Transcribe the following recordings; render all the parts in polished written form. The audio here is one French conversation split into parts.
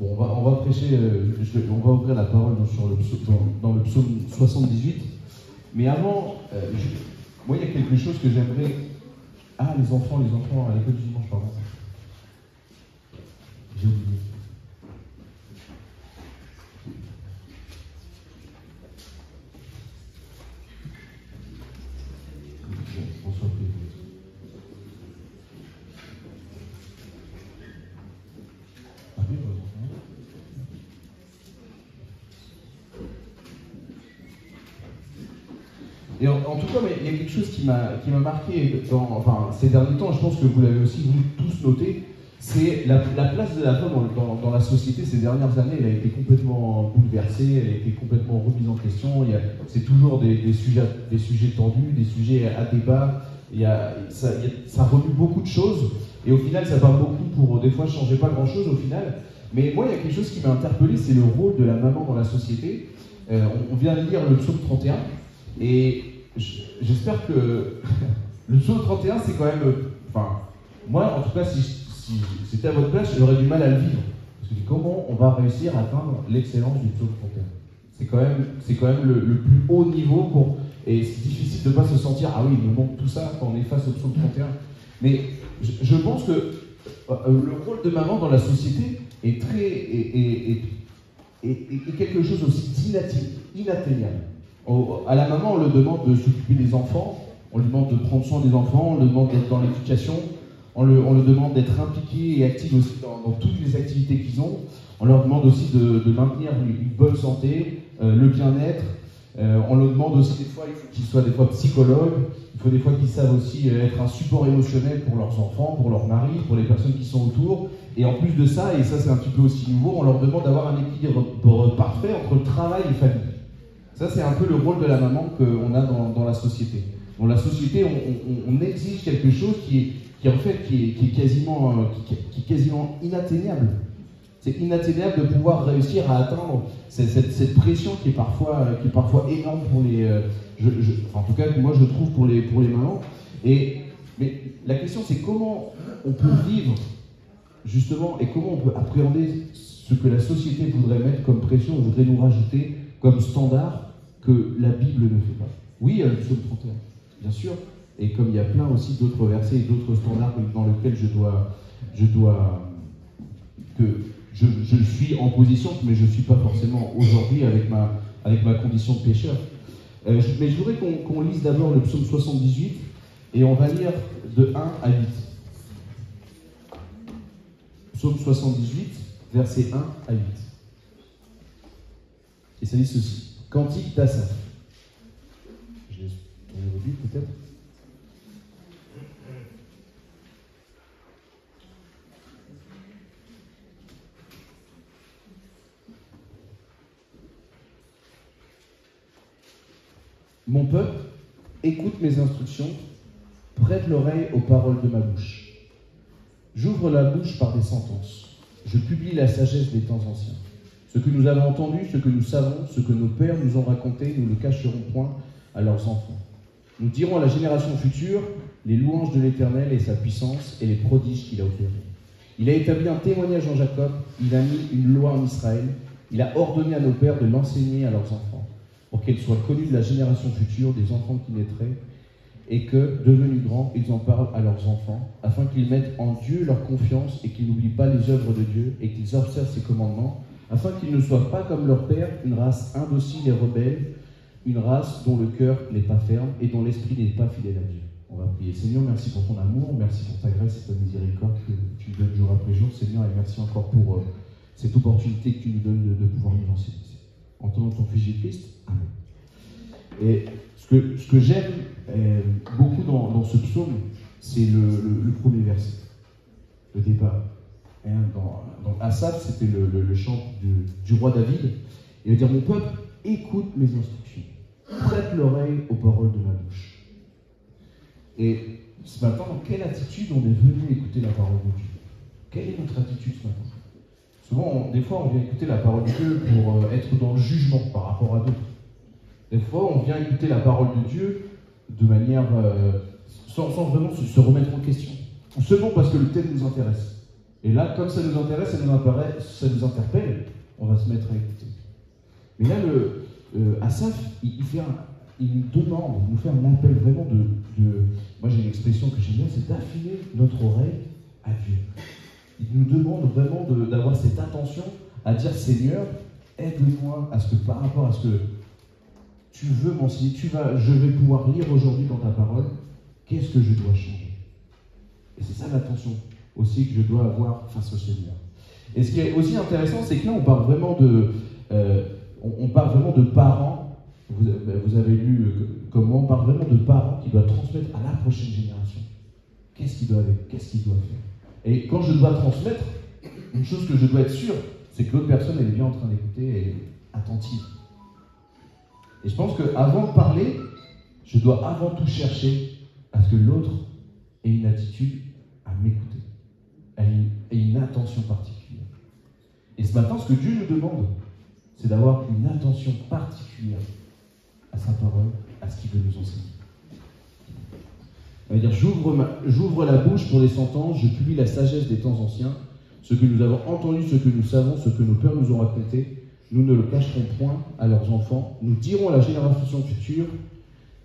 Bon, on va prêcher, on va ouvrir la parole dans le psaume 78. Mais avant, moi, il y a quelque chose que j'aimerais... Ah, les enfants à l'école du dimanche, pardon. J'ai oublié. Bonsoir. Et en tout cas, il y a quelque chose qui m'a marqué ces derniers temps, je pense que vous l'avez aussi vous tous noté, c'est la place de la femme dans la société ces dernières années. Elle a été complètement bouleversée, elle a été complètement remise en question. C'est toujours des sujets tendus, des sujets à débat. Ça remue beaucoup de choses, et au final, ça parle beaucoup pour des fois changer pas grand-chose au final. Mais moi, il y a quelque chose qui m'a interpellé, c'est le rôle de la maman dans la société. On vient de lire le psaume 31, et j'espère que le psaume 31, c'est quand même... Enfin, moi, en tout cas, si c'était à votre place, j'aurais du mal à le vivre. Parce que comment on va réussir à atteindre l'excellence du psaume 31 ? C'est quand même le plus haut niveau et c'est difficile de ne pas se sentir « Ah oui, il me manque tout ça quand on est face au psaume 31 ». Mais je pense que le rôle de maman dans la société est quelque chose aussi inatteignable. À la maman, on lui demande de s'occuper des enfants, on lui demande de prendre soin des enfants, on lui demande d'être dans l'éducation, on lui demande d'être impliqué et actif aussi dans toutes les activités qu'ils ont. On leur demande aussi de maintenir une bonne santé, le bien-être. On leur demande aussi des fois, il faut qu'ils soient des fois psychologues, il faut des fois qu'ils savent aussi être un support émotionnel pour leurs enfants, pour leur mari, pour les personnes qui sont autour. Et en plus de ça, et ça c'est un petit peu aussi nouveau, on leur demande d'avoir un équilibre parfait entre le travail et famille. Ça, c'est un peu le rôle de la maman qu'on a dans la société. Dans la société, on exige quelque chose qui est quasiment inatteignable. C'est inatteignable de pouvoir réussir à atteindre cette pression qui est parfois énorme pour les... en tout cas, moi, je trouve pour les mamans. Mais la question, c'est comment on peut vivre, justement, et comment on peut appréhender ce que la société voudrait mettre comme pression, voudrait nous rajouter comme standard, que la Bible ne fait pas. Oui, il y a le psaume 31, bien sûr, et comme il y a plein aussi d'autres versets et d'autres standards dans lesquels je suis en position, mais je ne suis pas forcément aujourd'hui avec ma condition de pécheur. Mais je voudrais qu'on lise d'abord le psaume 78, et on va lire de 1 à 8. Psaume 78, versets 1 à 8. Et ça dit ceci. Cantique d'Asaph. Je laisse tourner le but peut-être. Mon peuple, écoute mes instructions, prête l'oreille aux paroles de ma bouche. J'ouvre la bouche par des sentences. Je publie la sagesse des temps anciens. Ce que nous avons entendu, ce que nous savons, ce que nos pères nous ont raconté, nous ne cacherons point à leurs enfants. Nous dirons à la génération future les louanges de l'Éternel et sa puissance et les prodiges qu'il a opérés. Il a établi un témoignage en Jacob, il a mis une loi en Israël, il a ordonné à nos pères de l'enseigner à leurs enfants, pour qu'elle soit connue de la génération future des enfants qui naîtraient, et que, devenus grands, ils en parlent à leurs enfants, afin qu'ils mettent en Dieu leur confiance et qu'ils n'oublient pas les œuvres de Dieu et qu'ils observent ses commandements, afin qu'ils ne soient pas comme leur père, une race indocile et rebelle, une race dont le cœur n'est pas ferme et dont l'esprit n'est pas fidèle à Dieu. On va prier. Seigneur, merci pour ton amour, merci pour ta grâce et ta miséricorde que tu nous donnes jour après jour, Seigneur, et merci encore pour cette opportunité que tu nous donnes de pouvoir nous enseigner. En ton nom, ton Fils Jésus-Christ. Amen. Et ce que j'aime beaucoup dans ce psaume, c'est le premier verset, le départ. Dans Asaph, c'était le chant du roi David. Il va dire, mon peuple, écoute mes instructions, prête l'oreille aux paroles de ma bouche. Et ce matin, dans quelle attitude on est venu écouter la parole de Dieu? Quelle est notre attitude ce matin? Souvent, des fois, on vient écouter la parole de Dieu pour être dans le jugement par rapport à d'autres. Des fois, on vient écouter la parole de Dieu de manière sans vraiment se remettre en question, ou seulement parce que le thème nous intéresse. Et là, comme ça nous intéresse, ça nous interpelle, on va se mettre à écouter. Mais là, Asaph, il nous demande, il nous fait un appel vraiment moi j'ai une expression que j'aime bien, c'est d'affiner notre oreille à Dieu. Il nous demande vraiment d'avoir cette attention à dire, Seigneur, aide-moi à ce que par rapport à ce que tu veux m'enseigner, je vais pouvoir lire aujourd'hui dans ta parole, qu'est-ce que je dois changer? Et c'est ça l'attention aussi que je dois avoir face au Seigneur. Et ce qui est aussi intéressant, c'est que là, on parle vraiment de parents. Vous avez lu comment on parle vraiment de parents qui doivent transmettre à la prochaine génération. Qu'est-ce qu'ils doivent faire? Et quand je dois transmettre, une chose que je dois être sûr, c'est que l'autre personne, elle est bien en train d'écouter et elle est attentive. Et je pense qu'avant de parler, je dois avant tout chercher à ce que l'autre ait une attitude à m'écouter, ait une attention particulière. Et ce matin, ce que Dieu nous demande, c'est d'avoir une attention particulière à sa parole, à ce qu'il veut nous enseigner. On va dire, j'ouvre la bouche pour des sentences, je publie la sagesse des temps anciens, ce que nous avons entendu, ce que nous savons, ce que nos pères nous ont raconté, nous ne le cacherons point à leurs enfants, nous dirons à la génération future.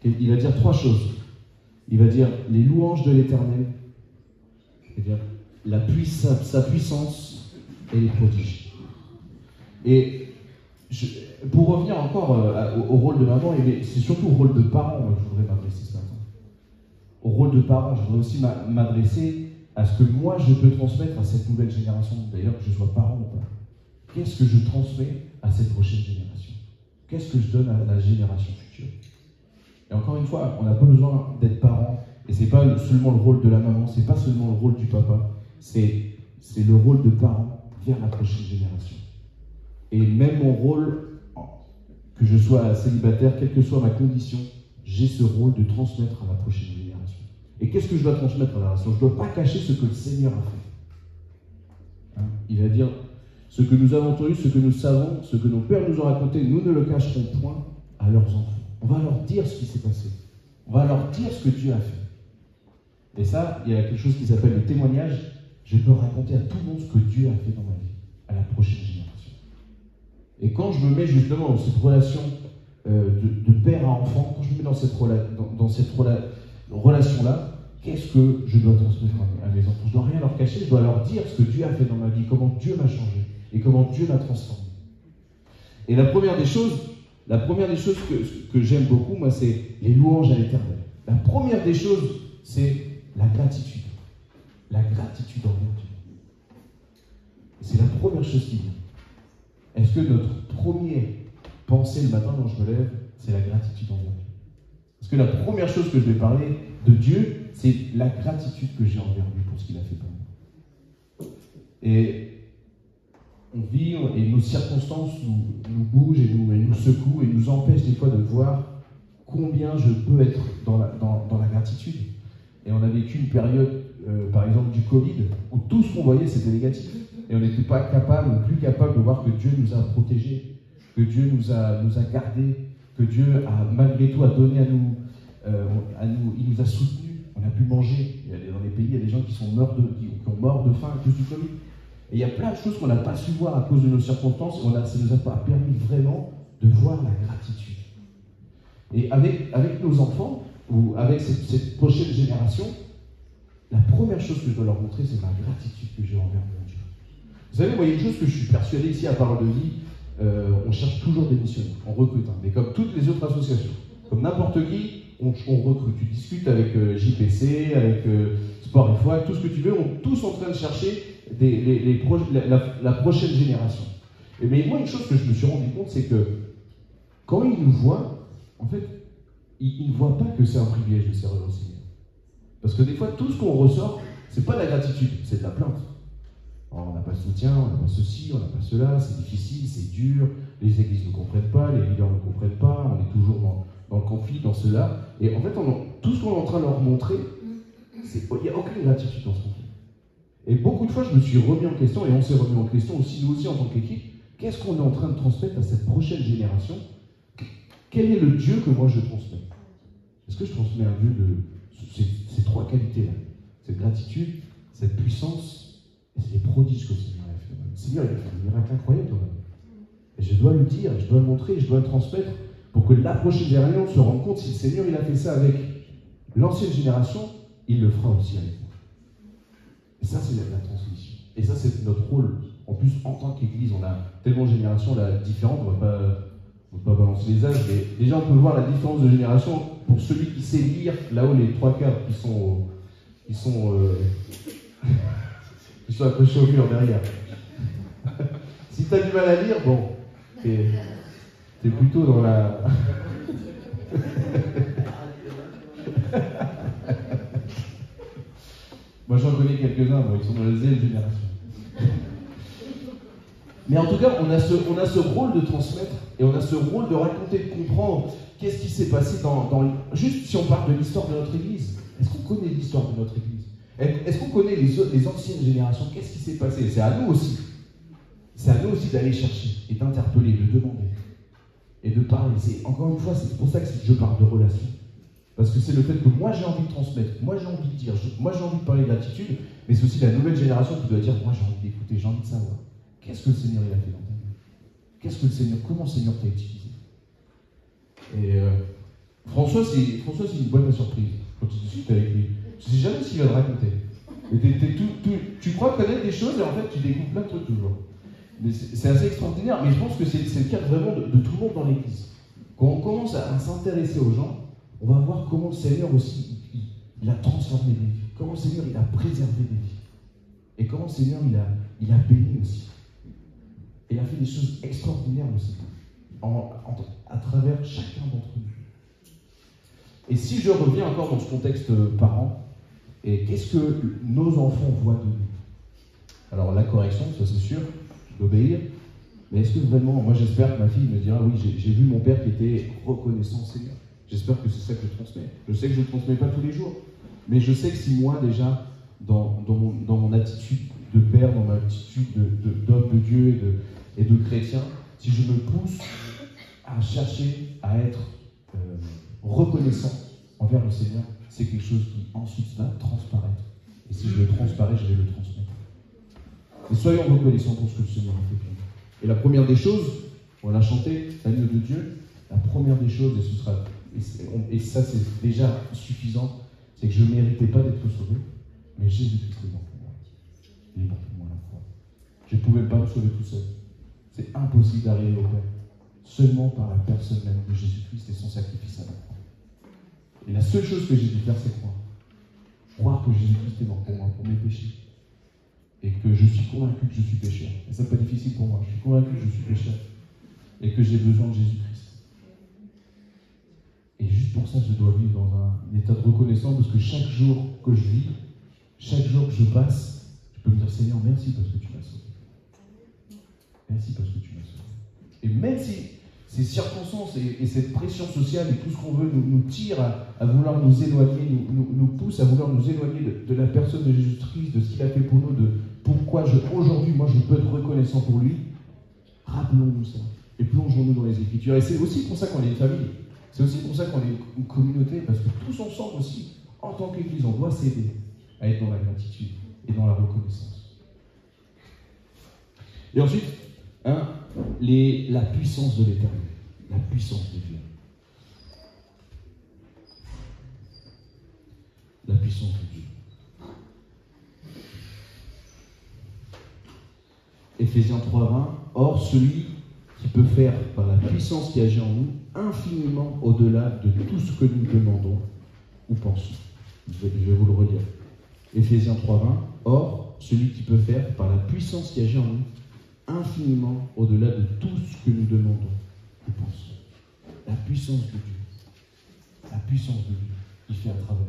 Il va dire 3 choses. Il va dire les louanges de l'Éternel, c'est-à-dire sa puissance et les prodiges. Et pour revenir encore au rôle de maman, et c'est surtout au rôle de parent que je voudrais m'adresser ce matin. Au rôle de parent, je voudrais aussi m'adresser à ce que moi je peux transmettre à cette nouvelle génération, d'ailleurs que je sois parent ou pas. Qu'est-ce que je transmets à cette prochaine génération? Qu'est-ce que je donne à la génération future? Et encore une fois, on n'a pas besoin d'être parent, et c'est pas seulement le rôle de la maman, c'est pas seulement le rôle du papa, c'est le rôle de parent vers la prochaine génération. Et même mon rôle, que je sois célibataire, quelle que soit ma condition, j'ai ce rôle de transmettre à la prochaine génération. Et qu'est-ce que je dois transmettre à la génération? Je ne dois pas cacher ce que le Seigneur a fait. Il va dire, ce que nous avons entendu, ce que nous savons, ce que nos pères nous ont raconté, nous ne le cacherons point à leurs enfants. On va leur dire ce qui s'est passé. On va leur dire ce que Dieu a fait. Et ça, il y a quelque chose qui s'appelle le témoignage. Je peux raconter à tout le monde ce que Dieu a fait dans ma vie, à la prochaine génération. Et quand je me mets justement dans cette relation de père à enfant, quand je me mets dans cette relation-là, qu'est-ce que je dois transmettre à mes enfants? Je ne dois rien leur cacher, je dois leur dire ce que Dieu a fait dans ma vie, comment Dieu m'a changé et comment Dieu m'a transformé. Et la première des choses que j'aime beaucoup, moi, c'est les louanges à l'Éternel. La première des choses, c'est la gratitude. La gratitude envers Dieu. C'est la première chose qui vient. Est-ce que notre première pensée le matin quand je me lève, c'est la gratitude envers Dieu? Parce que la première chose que je vais parler de Dieu, c'est la gratitude que j'ai envers lui pour ce qu'il a fait pour moi. Et on vit, et nos circonstances nous bougent et nous secouent et nous empêchent des fois de voir combien je peux être dans la gratitude. Et on a vécu une période, par exemple du Covid, où tout ce qu'on voyait c'était négatif. Et on n'était pas plus capable de voir que Dieu nous a protégés, que Dieu nous a gardés, que Dieu a malgré tout donné à nous, il nous a soutenus. On a pu manger. Dans les pays, il y a des gens qui ont mort de faim à cause du Covid. Et il y a plein de choses qu'on n'a pas su voir à cause de nos circonstances. Ça ne nous a pas permis vraiment de voir la gratitude. Et avec nos enfants, ou avec cette prochaine génération, la première chose que je dois leur montrer, c'est ma gratitude que j'ai envers mon Dieu. Vous savez, moi, il y a une chose que je suis persuadé ici à Parole de Vie, on cherche toujours des missionnaires, on recrute, mais comme toutes les autres associations, comme n'importe qui, on recrute. Tu discutes avec JPC, avec Sport et Foi, tout ce que tu veux, on est tous en train de chercher la prochaine génération. Mais moi, une chose que je me suis rendu compte, c'est que quand ils nous voient, en fait, ils ne voient pas que c'est un privilège de servir au Seigneur. Parce que des fois, tout ce qu'on ressort, c'est pas de la gratitude, c'est de la plainte. Alors, on n'a pas de soutien, on n'a pas ceci, on n'a pas cela, c'est difficile, c'est dur, les églises ne comprennent pas, les leaders ne comprennent pas, on est toujours dans le conflit, dans cela. Et en fait, tout ce qu'on est en train de leur montrer, il n'y a aucune gratitude dans ce conflit. Et beaucoup de fois, je me suis remis en question, et on s'est remis en question aussi, nous aussi en tant qu'équipe, qu'est-ce qu'on est en train de transmettre à cette prochaine génération? Quel est le Dieu que moi je transmets? Est-ce que je transmets un Dieu de ces 3 qualités-là? Cette gratitude, cette puissance Et c'est des prodiges que le Seigneur a fait dans ma vie. Le Seigneur, il a fait des miracles incroyables dans ma vie. Et je dois le dire, je dois le montrer, je dois le transmettre pour que la prochaine génération se rende compte si le Seigneur il a fait ça avec l'ancienne génération, il le fera aussi avec moi. Et ça, c'est la transmission. Et ça, c'est notre rôle. En plus, en tant qu'Église, on a tellement de générations là, différentes, on ne va pas balancer les âges, mais déjà, on peut voir la différence de génération pour celui qui sait lire, là-haut, les 3/4 qui sont accrochés au mur derrière. Si tu as du mal à lire, bon, t'es plutôt dans la... Moi, j'en connais quelques-uns, ils sont dans la deuxième génération. Mais en tout cas, on a ce rôle de transmettre, et on a ce rôle de raconter, de comprendre qu'est-ce qui s'est passé juste si on parle de l'histoire de notre Église. Est-ce qu'on connaît l'histoire de notre Église? Est-ce qu'on connaît les anciennes générations? Qu'est-ce qui s'est passé? C'est à nous aussi. C'est à nous aussi d'aller chercher, et d'interpeller, de demander, et de parler. Encore une fois, c'est pour ça que je parle de relation. Parce que c'est le fait que moi j'ai envie de transmettre, moi j'ai envie de dire, moi j'ai envie de parler de l'attitude, mais c'est aussi la nouvelle génération qui doit dire, moi j'ai envie d'écouter, j'ai envie de savoir. Qu'est-ce que le Seigneur il a fait dans ta vie? Comment le Seigneur t'a utilisé? Et François, c'est une bonne surprise quand tu discutes avec lui. Tu sais jamais ce qu'il va te raconter. Tu crois connaître des choses et en fait tu découvres plein de trucs toujours. Mais c'est assez extraordinaire, mais je pense que c'est le cas vraiment de tout le monde dans l'Église. Quand on commence à s'intéresser aux gens, on va voir comment le Seigneur aussi, il a transformé des vies. Comment le Seigneur, il a préservé des vies. Et comment le Seigneur, il a béni aussi. Il a fait des choses extraordinaires aussi, à travers chacun d'entre nous. Et si je reviens encore dans ce contexte parent, et qu'est-ce que nos enfants voient de nous? Alors la correction, ça c'est sûr, d'obéir, mais est-ce que vraiment, moi j'espère que ma fille me dira, oui, j'ai vu mon père qui était reconnaissant au Seigneur. J'espère que c'est ça que je transmets. Je sais que je ne le transmets pas tous les jours, mais je sais que si moi déjà, dans mon attitude de père, dans ma attitude d'homme de Dieu et de chrétien, si je me pousse à chercher à être reconnaissant envers le Seigneur, c'est quelque chose qui ensuite va transparaître. Et si je le transparais, je vais le transmettre. Et soyons reconnaissants pour ce que le Seigneur a fait pour nous. Et la première des choses, on l'a chanté, l'agneau de Dieu, la première des choses, et ça c'est déjà suffisant, c'est que je ne méritais pas d'être sauvé, mais Jésus-Christ est mort pour moi. Il est mort pour moi à la croix. Je ne pouvais pas me sauver tout seul. C'est impossible d'arriver au Père. Seulement par la personne même de Jésus-Christ et son sacrifice à la croix. Et la seule chose que j'ai dû faire, c'est croire. Croire que Jésus-Christ est mort pour moi, pour mes péchés. Et que je suis convaincu que je suis pécheur. Et ça, c'est pas difficile pour moi. Je suis convaincu que je suis pécheur. Et que j'ai besoin de Jésus-Christ. Et juste pour ça, je dois vivre dans un état de reconnaissance, parce que chaque jour que je vis, chaque jour que je passe, je peux me dire, Seigneur, merci parce que tu m'as sauvé. Merci parce que tu m'as sauvé. Et même si ces circonstances et cette pression sociale et tout ce qu'on veut nous tire à vouloir nous éloigner, nous pousse à vouloir nous éloigner de la personne de Jésus-Christ, de ce qu'il a fait pour nous, de pourquoi aujourd'hui, moi, je peux être reconnaissant pour lui, rappelons-nous ça. Et plongeons-nous dans les Écritures. Et c'est aussi pour ça qu'on est une famille. C'est aussi pour ça qu'on est une communauté, parce que tous ensemble aussi, en tant qu'Église, on doit s'aider à être dans la gratitude et dans la reconnaissance. Et ensuite, la puissance de l'Éternel, la puissance de Dieu. La puissance de Dieu. Éphésiens 3:20, or celui qui peut faire par la puissance qui agit en nous infiniment au-delà de tout ce que nous demandons ou pensons. Je vais vous le relire. Éphésiens 3:20, or celui qui peut faire par la puissance qui agit en nous infiniment au-delà de tout ce que nous demandons ou pensons. La puissance de Dieu. La puissance de Dieu qui fait à travers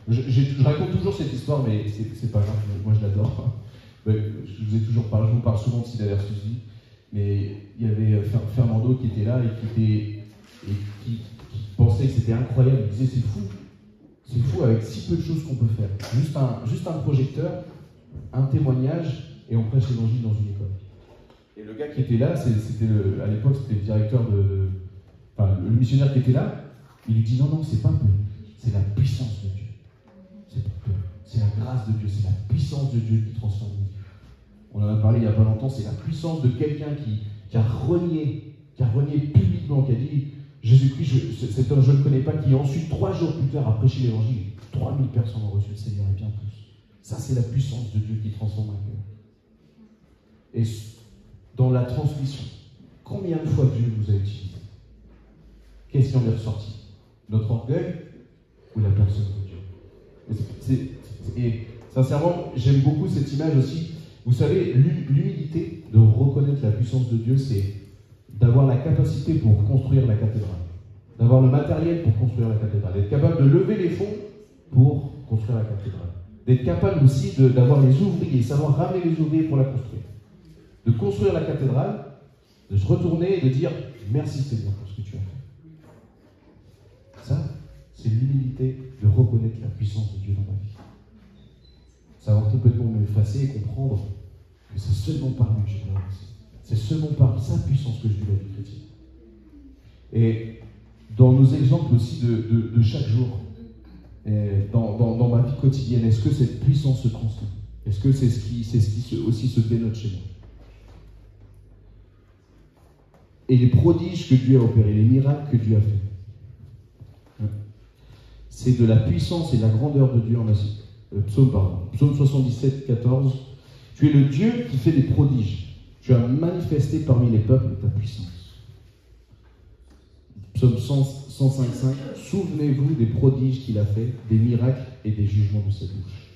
nous. Je raconte toujours cette histoire, mais c'est pas grave, moi je l'adore. Je vous parle souvent de Sida Versusi, mais il y avait Fernando qui était là et qui pensait que c'était incroyable. Il disait c'est fou avec si peu de choses qu'on peut faire. Juste un projecteur, un témoignage, et on prêche l'évangile dans une école. Et le gars qui était là, à l'époque c'était le directeur le missionnaire qui était là, il lui dit non, c'est pas peu, c'est la puissance de Dieu. C'est pas peu, c'est la grâce de Dieu, c'est la puissance de Dieu qui transforme une vie. on en a parlé il n'y a pas longtemps, c'est la puissance de quelqu'un qui a renié publiquement, qui a dit Jésus-Christ, cet homme je ne le connais pas, qui ensuite 3 jours plus tard a prêché l'évangile. 3000 personnes ont reçu le Seigneur et bien plus. Ça, c'est la puissance de Dieu qui transforme un cœur. Et dans la transmission, combien de fois Dieu vous a utilisé? Qu'est-ce qui en est ressorti? Notre orgueil ou la personne de Dieu? Et sincèrement, j'aime beaucoup cette image aussi. Vous savez, l'humilité de reconnaître la puissance de Dieu, c'est d'avoir la capacité pour construire la cathédrale, d'avoir le matériel pour construire la cathédrale, d'être capable de lever les fonds pour construire la cathédrale, d'être capable aussi d'avoir les ouvriers, savoir ramener les ouvriers pour la construire, de construire la cathédrale, de se retourner et de dire merci Seigneur pour ce que tu as fait. Ça, c'est l'humilité de reconnaître la puissance de Dieu dans ma vie. Savoir complètement m'effacer et comprendre que c'est seulement par lui que je peux avancer. C'est seulement par sa puissance que je vis la vie chrétienne. Et dans nos exemples aussi de chaque jour, dans ma vie quotidienne, est-ce que cette puissance se transmet? Est-ce que c'est ce qui aussi se dénote chez moi? Et les prodiges que Dieu a opérés, les miracles que Dieu a fait, c'est de la puissance et de la grandeur de Dieu en Asie. Psaume 77, 14. Tu es le Dieu qui fait des prodiges. Tu as manifesté parmi les peuples ta puissance. Psaume 105, 5. Souvenez-vous des prodiges qu'il a fait, des miracles et des jugements de sa bouche.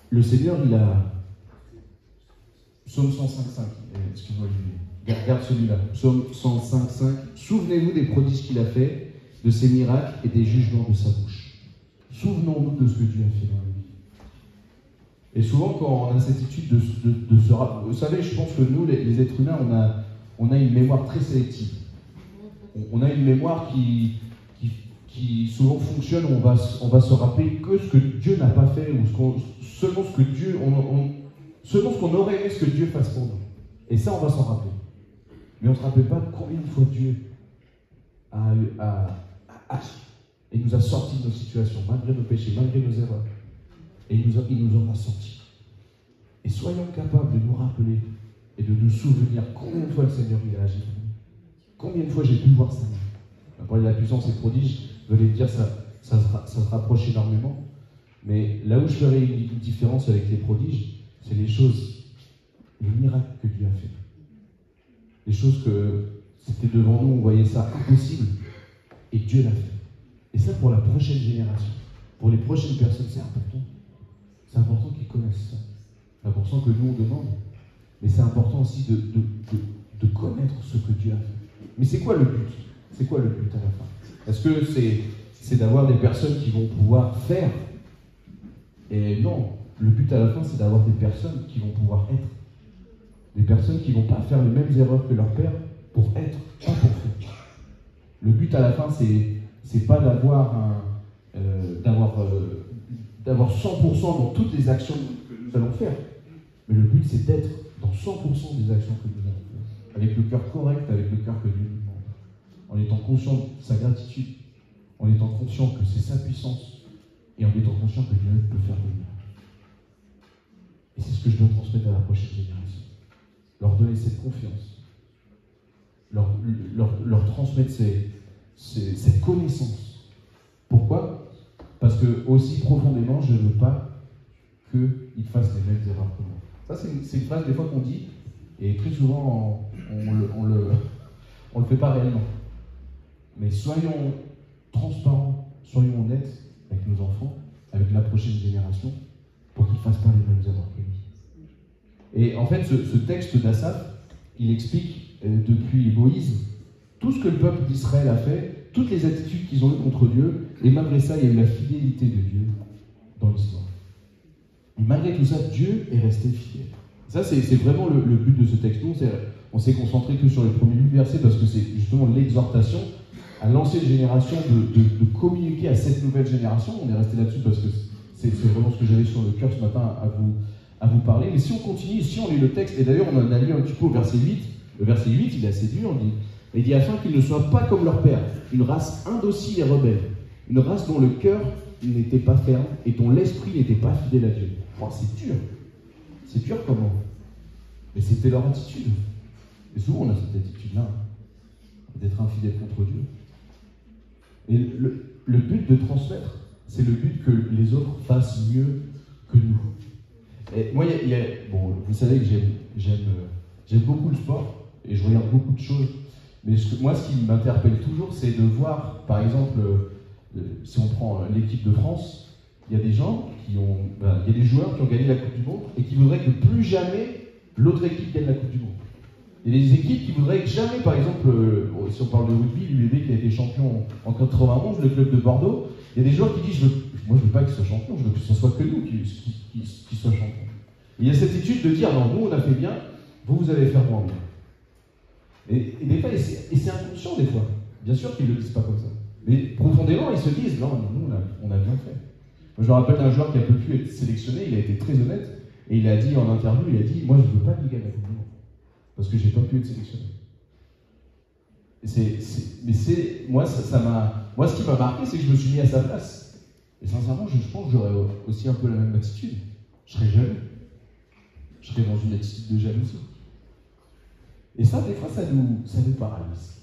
Le Seigneur, il a... Psaume 105, 5. Excuse-moi, garde celui-là. Psaume 105, 5. Souvenez-vous des prodiges qu'il a fait, de ses miracles et des jugements de sa bouche. Souvenons-nous de ce que Dieu a fait dans la vie. Et souvent, quand on a cette attitude de se rappeler, vous savez, je pense que nous, les êtres humains, on a une mémoire très sélective. On a une mémoire qui souvent fonctionne, on va se rappeler que ce que Dieu n'a pas fait, ou seulement ce qu'on aurait aimé ce que Dieu fasse pour nous. Et ça, on va s'en rappeler. Mais on ne se rappelle pas combien de fois Dieu et nous a sortis de nos situations, malgré nos péchés, malgré nos erreurs. Et il nous en a sortis. Et soyons capables de nous rappeler et de nous souvenir combien de fois le Seigneur il a agi pour nous. Combien de fois j'ai pu voir ça. On parler de la puissance et prodige, je vais dire ça se rapproche énormément. Mais là où je ferai une différence avec les prodiges, c'est les choses, les miracles que Dieu a fait. Les choses que c'était devant nous, on voyait ça impossible, et Dieu l'a fait. Et ça, pour la prochaine génération, pour les prochaines personnes, c'est important. C'est important qu'ils connaissent ça. C'est important que nous, on demande. Mais c'est important aussi de connaître ce que Dieu a fait. Mais c'est quoi le but? C'est quoi le but à la fin? Est-ce que c'est d'avoir des personnes qui vont pouvoir faire? Et non, le but à la fin, c'est d'avoir des personnes qui vont pouvoir être. Des personnes qui ne vont pas faire les mêmes erreurs que leur père pour être, pas pour faire. Le but à la fin, c'est pas d'avoir 100% dans toutes les actions que nous allons faire. Mais le but, c'est d'être dans 100% des actions que nous allons faire. Avec le cœur correct, avec le cœur que Dieu nous demande. En étant conscient de sa gratitude, en étant conscient que c'est sa puissance, et en étant conscient que Dieu peut faire des miracles. Et c'est ce que je dois transmettre à la prochaine génération. Leur donner cette confiance. Leur transmettre cette connaissance. Pourquoi? Parce que aussi profondément, je ne veux pas qu'ils fassent les mêmes erreurs que moi. Ça, c'est une phrase des fois qu'on dit, et très souvent, on le fait pas réellement. Mais soyons transparents, soyons honnêtes avec nos enfants, avec la prochaine génération, pour qu'ils ne fassent pas les mêmes erreurs que nous. Et en fait, ce texte d'Asaph, il explique depuis Moïse tout ce que le peuple d'Israël a fait, toutes les attitudes qu'ils ont eues contre Dieu, et malgré ça, il y a eu la fidélité de Dieu dans l'histoire. Et malgré tout ça, Dieu est resté fidèle. Ça, c'est vraiment le but de ce texte. Nous, on s'est concentré que sur les premiers 8 versets parce que c'est justement l'exhortation à l'ancienne génération de communiquer à cette nouvelle génération. On est resté là-dessus parce que c'est vraiment ce que j'avais sur le cœur ce matin à vous parler. Mais si on continue, si on lit le texte, et d'ailleurs on en a lu un petit peu au verset 8, le verset 8, il est assez dur, il dit afin qu'ils ne soient pas comme leur père, une race indocile et rebelle, une race dont le cœur n'était pas ferme et dont l'esprit n'était pas fidèle à Dieu. Oh, c'est dur. C'est dur comment? Mais c'était leur attitude. Et souvent on a cette attitude-là, d'être infidèle contre Dieu. Et le but de transmettre, c'est le but que les autres fassent mieux que nous. Et moi, bon, vous savez que j'aime beaucoup le sport et je regarde beaucoup de choses. Mais moi, ce qui m'interpelle toujours, c'est de voir, par exemple, si on prend l'équipe de France, il y a des gens il y a des joueurs qui ont gagné la Coupe du Monde et qui voudraient que plus jamais l'autre équipe gagne la Coupe du Monde. Il y a des équipes qui voudraient que jamais, par exemple, si on parle de rugby, l'UBB qui a été champion en 91, le club de Bordeaux, il y a des joueurs qui disent moi je veux pas qu'il soit champion, je veux que ce soit que nous qui soit champion. Et il y a cette étude de dire non, nous on a fait bien, vous allez faire moins bien. Et des fois, et c'est inconscient des fois, bien sûr qu'ils ne le disent pas comme ça. Mais profondément, ils se disent non, nous on a bien fait. Moi, je me rappelle d'un joueur qui a peu pu être sélectionné, il a été très honnête, et il a dit en interview, moi je ne veux pas qu'il gagne la Coupe du Monde, parce que j'ai pas pu être sélectionné. Moi, ce qui m'a marqué, c'est que je me suis mis à sa place. Et sincèrement, je pense que j'aurais aussi un peu la même attitude. Je serais jaloux. Je serais dans une attitude de jalousie. Et ça, des fois, ça nous paralyse.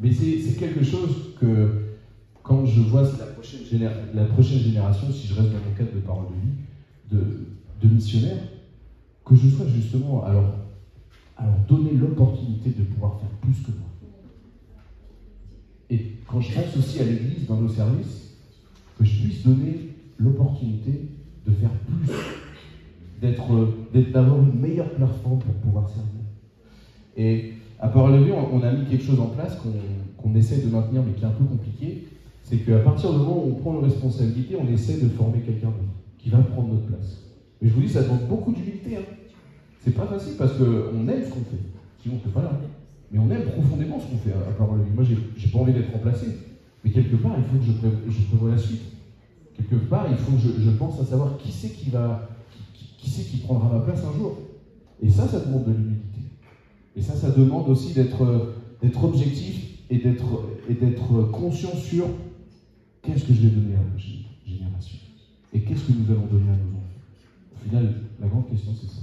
Mais c'est quelque chose que, quand je vois la prochaine génération, si je reste dans mon cadre de parole de vie, de missionnaires, que je sois justement à leur donner l'opportunité de pouvoir faire plus que moi. Et quand je pense aussi à l'Église, dans nos services, que je puisse donner l'opportunité de faire plus, d'avoir une meilleure plateforme pour pouvoir servir. Et à Parole de Vie, on a mis quelque chose en place qu'on essaie de maintenir, mais qui est un peu compliqué. C'est qu'à partir du moment où on prend nos responsabilités, on essaie de former quelqu'un d'autre, qui va prendre notre place. Mais je vous dis, ça demande beaucoup d'humilité. Hein. C'est pas facile parce qu'on aime ce qu'on fait. Sinon, on ne peut pas là. Mais on aime profondément ce qu'on fait à Parole de Vie. Moi, j'ai pas envie d'être remplacé. Mais quelque part, il faut que je prévoie la suite. Quelque part, il faut que je pense à savoir qui c'est qui prendra ma place un jour. Et ça demande de l'humilité. Et ça demande aussi d'être objectif et d'être conscient sur qu'est-ce que je vais donner à la prochaine génération. Et qu'est-ce que nous allons donner à nos enfants. Au final, la grande question, c'est ça.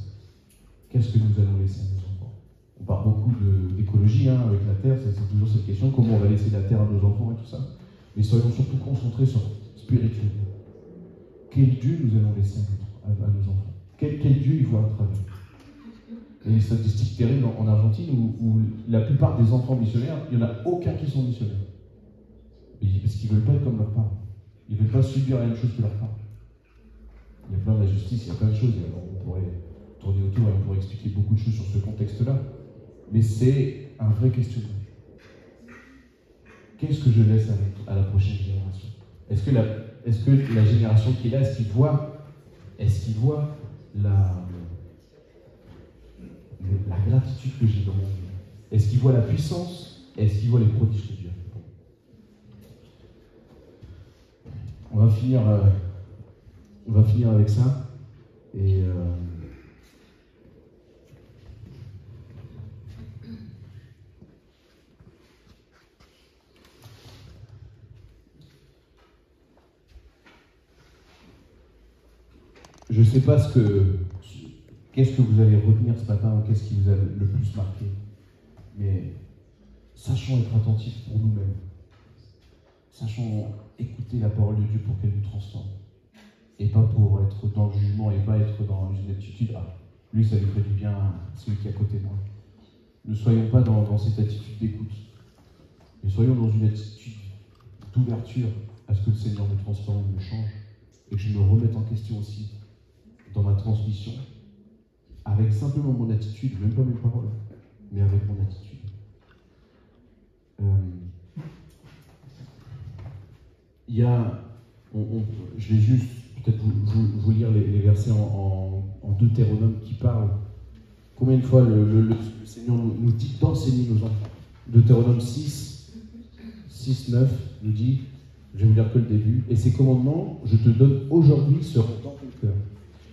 Qu'est-ce que nous allons laisser à nos enfants? On parle beaucoup d'écologie avec la Terre, c'est toujours cette question, comment on va laisser la Terre à nos enfants et tout ça. Mais soyons surtout concentrés sur spirituellement. Quel Dieu nous allons laisser à nos enfants? Quel Dieu ils voient à travers? Il y a une statistique terrible en Argentine où la plupart des enfants missionnaires, il n'y en a aucun qui sont missionnaires. Parce qu'ils ne veulent pas être comme leurs parents. Ils ne veulent pas subir la même chose que leurs parents. Il y a plein d'injustices, il y a plein de choses. On pourrait tourner autour et on pourrait expliquer beaucoup de choses sur ce contexte-là. Mais c'est un vrai questionnement. Qu'est-ce que je laisse à la prochaine génération? Est-ce que la génération qui est là, est-ce qu'il voit la gratitude que j'ai dans mon vie? Est-ce qu'il voit la puissance? Est-ce qu'il voit les prodiges de Dieu? On va finir avec ça. Et je ne sais pas qu'est-ce que vous allez retenir ce matin, qu'est-ce qui vous a le plus marqué. Mais sachons être attentifs pour nous-mêmes. Sachons écouter la parole de Dieu pour qu'elle nous transforme. Et pas pour être dans le jugement et pas être dans une attitude « lui, ça lui fait du bien, celui qui est à côté de moi ». Ne soyons pas dans cette attitude d'écoute. Mais soyons dans une attitude d'ouverture à ce que le Seigneur me transforme, me change. Et que je me remette en question aussi dans ma transmission, avec simplement mon attitude, même pas mes paroles, mais avec mon attitude. Je vais juste peut-être vous lire les versets en Deutéronome qui parlent. Combien de fois le Seigneur nous dit d'enseigner nos enfants. Deutéronome 6, 9 nous dit, je vais vous lire que le début, et ces commandements, je te donne aujourd'hui, seront dans ton cœur.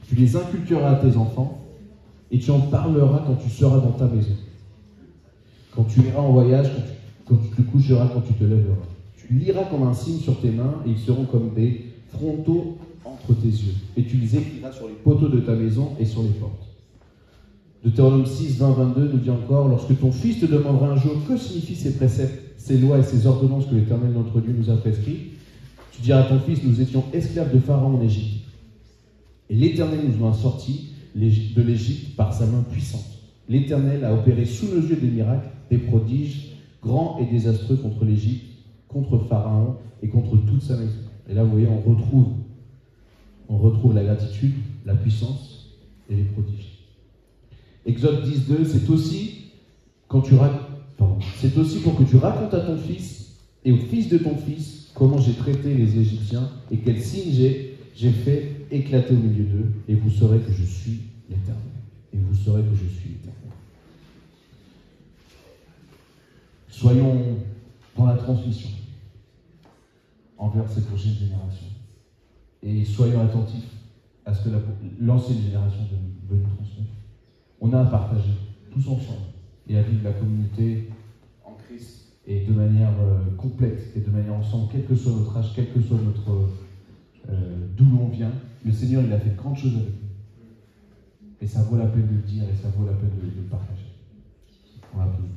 Tu les inculqueras à tes enfants, et tu en parleras quand tu seras dans ta maison. Quand tu iras en voyage, quand tu te coucheras, quand tu te lèveras. Tu liras comme un signe sur tes mains, et ils seront comme des frontaux entre tes yeux, et tu les écriras sur les poteaux de ta maison et sur les portes. Deutéronome 6, 20, 22 nous dit encore, lorsque ton fils te demandera un jour que signifient ces préceptes, ces lois et ces ordonnances que l'Éternel notre Dieu nous a prescrits, tu diras à ton fils, nous étions esclaves de Pharaon en Égypte. Et l'Éternel nous a sortis de l'Égypte par sa main puissante. L'Éternel a opéré sous nos yeux des miracles, des prodiges, grands et désastreux contre l'Égypte, contre Pharaon et contre toute sa maison. Et là, vous voyez, on retrouve la gratitude, la puissance et les prodiges. Exode 10, 2, c'est aussi pour que tu racontes à ton fils et au fils de ton fils comment j'ai traité les Égyptiens et quels signes j'ai fait éclater au milieu d'eux, et vous saurez que je suis l'Éternel. Et vous saurez que je suis l'Éternel. Soyons dans la transmission envers ces prochaines générations. Et soyons attentifs à ce que l'ancienne génération veut nous transmettre. On a à partager, tous ensemble, et à vivre la communauté en Christ, et de manière complète, et de manière ensemble, quel que soit notre âge, quel que soit notre d'où l'on vient. Le Seigneur, il a fait de grandes choses avec nous. Et ça vaut la peine de le dire, et ça vaut la peine de le partager. On va prier.